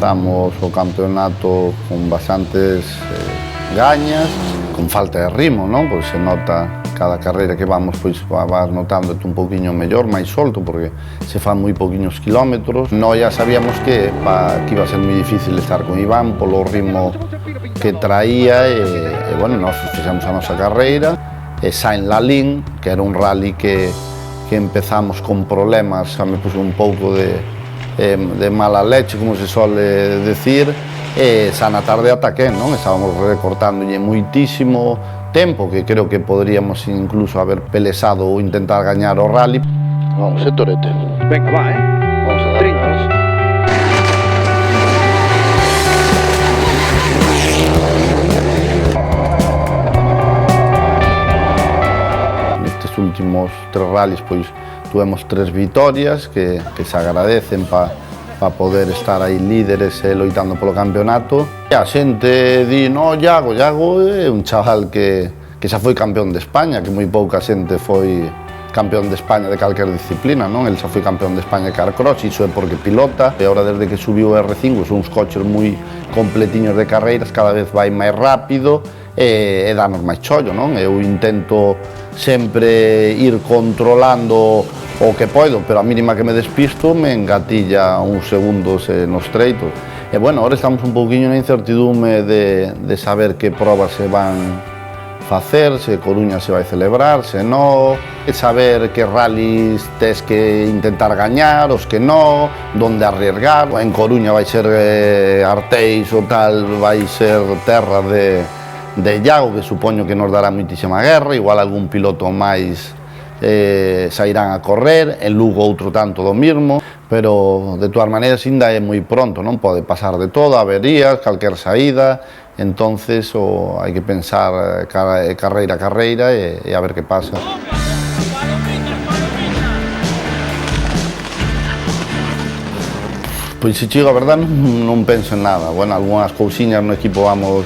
empezamos o campeonato con bastantes gañas, con falta de ritmo, non? Pois se nota cada carreira que vamos, pois vas notando un pouquiño mellor, máis solto, porque se fan moi pouquiños kilómetros. Nós ya sabíamos que iba a ser moi difícil estar con Iván polo ritmo que traía e bueno, nós fixemos a nosa carreira e Saint-Lalin, que era un rally que empezamos con problemas, xa me puso un pouco de mala leche, como se sole decir, e xa na tarde ataqué, non? Estábamos recortándolle moitísimo tempo, que creo que poderíamos incluso haber pelesado ou intentar gañar o rally. Vamos, Torete. Venga, va, Vamos a dar más. Nestes últimos 3 rallies, pois, tuvemos 3 vitorias que se agradecen para poder estar aí líderes e loitando polo campeonato. E a xente di, no, Iago é un chaval que xa foi campeón de España, que moi pouca xente foi campeón de España de calquer disciplina, non? El xa foi campeón de España de carcross, iso é porque pilota, e agora desde que subiu o R5 son uns coches moi completiños de carreiras, cada vez vai máis rápido e danos máis chollo, non? Eu intento sempre ir controlando o que podo, pero a mínima que me despisto me engatilla uns segundos nos treitos. E bueno, ahora estamos un pouquiño na incertidume de saber que probas se van facer, se Coruña se vai celebrar, se non, saber que rallies tes que intentar gañar, os que non, donde arriesgar. En Coruña vai ser Arteis ou tal, vai ser terra de Iago, que supoño que nos dará moitísima guerra, igual algún piloto máis sairán a correr, en Lugo outro tanto do mismo, pero de todas maneiras ainda é moi pronto, non pode pasar de todo, averías, calquer saída, entonces hai que pensar carreira a carreira e a ver que pasa. Pois se chigo a verdade non penso en nada. Bueno, algunhas cousiñas no equipo vamos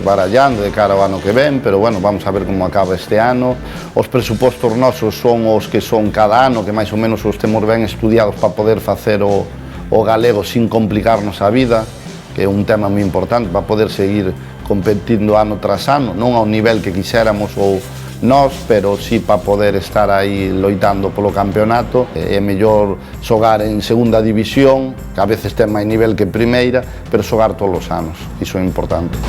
barallando de cara ao ano que ven, pero bueno, vamos a ver como acaba este ano. Os presupostos nosos son os que son cada ano, que máis ou menos os temos ben estudiados para poder facer o galego sin complicarnos a vida, que é un tema moi importante para poder seguir competindo ano tras ano, non ao nivel que quixéramos ou nós, pero sí para poder estar aí loitando polo campeonato. É mellor xogar en segunda división, que a veces ten máis nivel que primeira, pero xogar todos os anos, iso é importante.